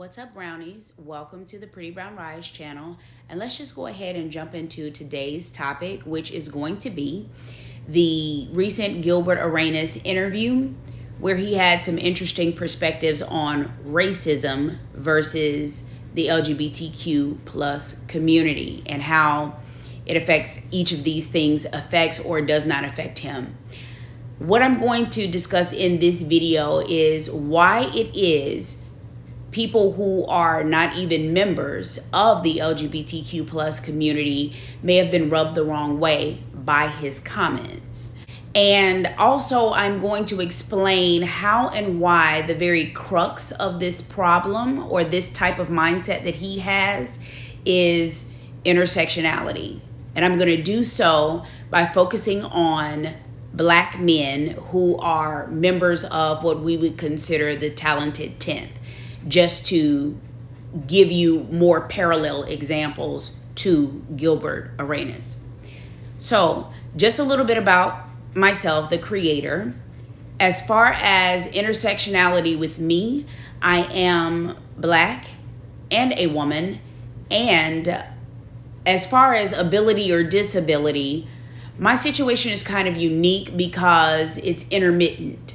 What's up, brownies? Welcome to the Pretty Brown Rise channel. And let's just go ahead and jump into today's topic, which is going to be the recent Gilbert Arenas interview, where he had some interesting perspectives on racism versus the LGBTQ plus community and how it affects each of these things, affects or does not affect him. What I'm going to discuss in this video is why it is people who are not even members of the LGBTQ plus community may have been rubbed the wrong way by his comments. And also I'm going to explain how and why the very crux of this problem or this type of mindset that he has is intersectionality. And I'm going to do so by focusing on Black men who are members of what we would consider the talented 10th, just to give you more parallel examples to Gilbert Arenas. So just a little bit about myself, the creator. As far as intersectionality with me, I am Black and a woman. And as far as ability or disability, my situation is kind of unique because it's intermittent.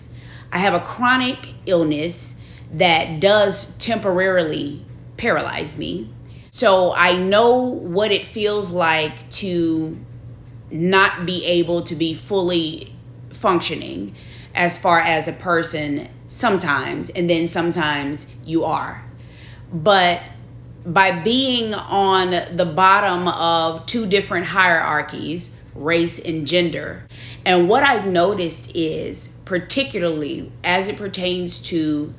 I have a chronic illness that does temporarily paralyze me. So I know what it feels like to not be able to be fully functioning as far as a person sometimes, and then sometimes you are. But by being on the bottom of two different hierarchies, race and gender, and what I've noticed is, particularly as it pertains to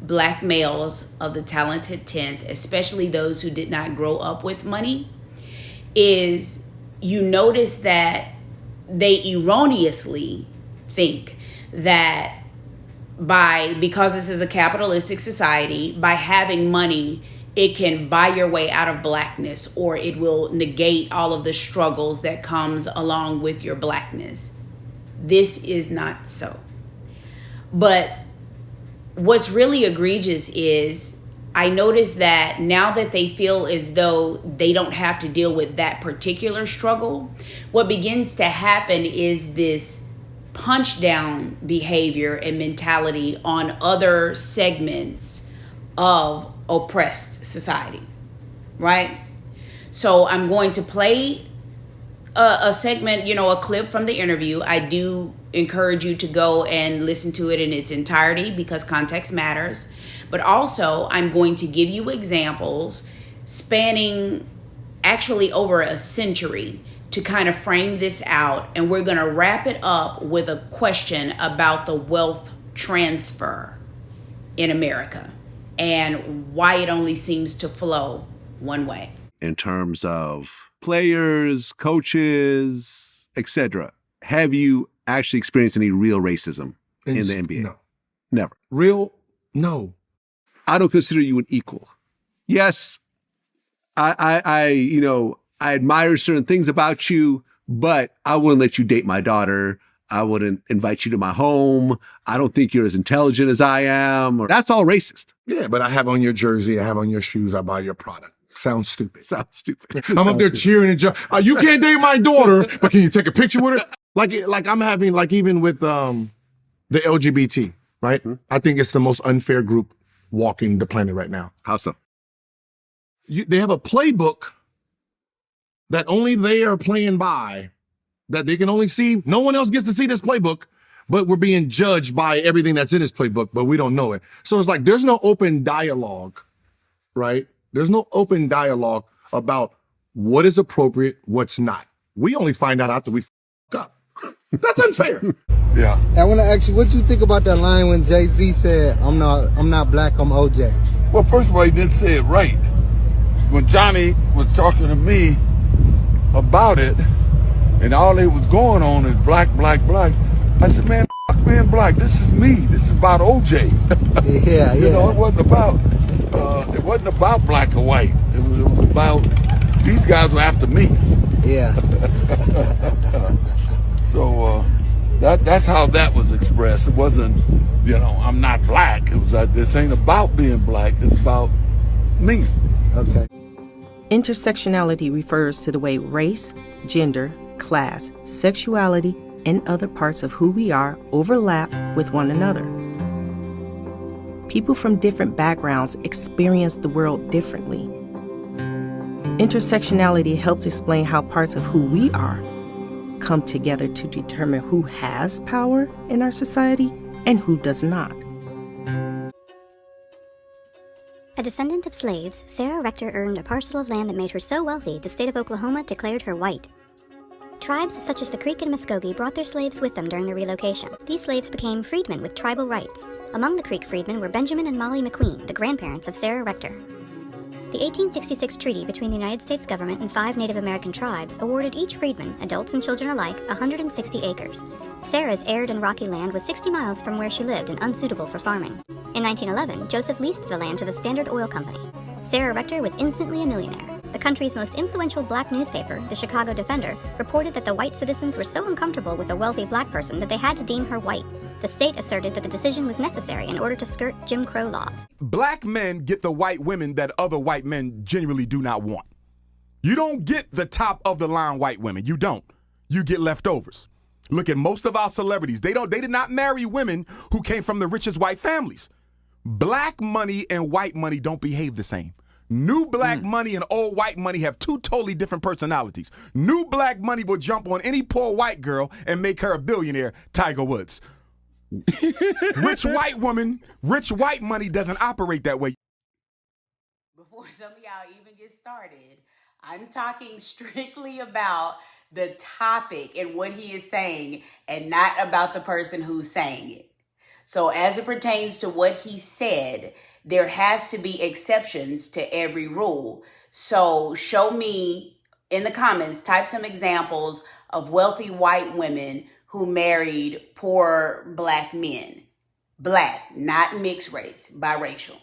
Black males of the talented 10th, especially those who did not grow up with money, is you notice that they erroneously think that because this is a capitalistic society, by having money, it can buy your way out of Blackness, or it will negate all of the struggles that comes along with your Blackness. This is not so. But what's really egregious is I notice that now that they feel as though they don't have to deal with that particular struggle, what begins to happen is this punch down behavior and mentality on other segments of oppressed society, right? So I'm going to play a segment, a clip from the interview. I do encourage you to go and listen to it in its entirety because context matters. But also, I'm going to give you examples spanning actually over a century to kind of frame this out. And we're going to wrap it up with a question about the wealth transfer in America and why it only seems to flow one way. In terms of players, coaches, etc., have you actually experienced any real racism in the NBA? No. Never. Real? No. I don't consider you an equal. Yes, I admire certain things about you, but I wouldn't let you date my daughter. I wouldn't invite you to my home. I don't think you're as intelligent as I am. That's all racist. Yeah, but I have on your jersey, I have on your shoes, I buy your product. Sounds stupid. Sounds stupid. I'm up there cheering and you can't date my daughter, but can you take a picture with her? Like I'm having, like even with the LGBT, right? Mm-hmm. I think it's the most unfair group walking the planet right now. How so? They have a playbook that only they are playing by, that they can only see. No one else gets to see this playbook, but we're being judged by everything that's in this playbook, but we don't know it. So it's like there's no open dialogue, right? There's no open dialogue about what is appropriate, what's not. We only find out after we f*** up. That's unfair. Yeah. I want to ask you, what do you think about that line when Jay-Z said, I'm not black, I'm OJ? Well, first of all, he didn't say it right. When Johnny was talking to me about it, and all it was going on is black, black, black, I said, man, fuck being black. This is me. This is about OJ. Yeah. It wasn't about black or white. It was about, these guys were after me. Yeah. So that's how that was expressed. It wasn't, I'm not black. It was this ain't about being black. It's about me. Okay. Intersectionality refers to the way race, gender, class, sexuality, and other parts of who we are overlap with one another. People from different backgrounds experience the world differently. Intersectionality helps explain how parts of who we are come together to determine who has power in our society and who does not. A descendant of slaves, Sarah Rector earned a parcel of land that made her so wealthy the state of Oklahoma declared her white. Tribes such as the Creek and Muskogee brought their slaves with them during the relocation. These slaves became freedmen with tribal rights. Among the Creek freedmen were Benjamin and Molly McQueen, the grandparents of Sarah Rector. The 1866 treaty between the United States government and 5 Native American tribes awarded each freedman, adults and children alike, 160 acres. Sarah's arid and rocky land was 60 miles from where she lived and unsuitable for farming. In 1911, Joseph leased the land to the Standard Oil Company. Sarah Rector was instantly a millionaire. The country's most influential black newspaper, the Chicago Defender, reported that the white citizens were so uncomfortable with a wealthy black person that they had to deem her white. The state asserted that the decision was necessary in order to skirt Jim Crow laws. Black men get the white women that other white men genuinely do not want. You don't get the top of the line white women. You don't. You get leftovers. Look at most of our celebrities. They did not marry women who came from the richest white families. Black money and white money don't behave the same. New black money and old white money have 2 totally different personalities. New black money will jump on any poor white girl and make her a billionaire, Tiger Woods. Rich white woman, rich white money doesn't operate that way. Before some of y'all even get started, I'm talking strictly about the topic and what he is saying and not about the person who's saying it. So as it pertains to what he said, there has to be exceptions to every rule. So show me in the comments, type some examples of wealthy white women who married poor black men. Black, not mixed race, biracial.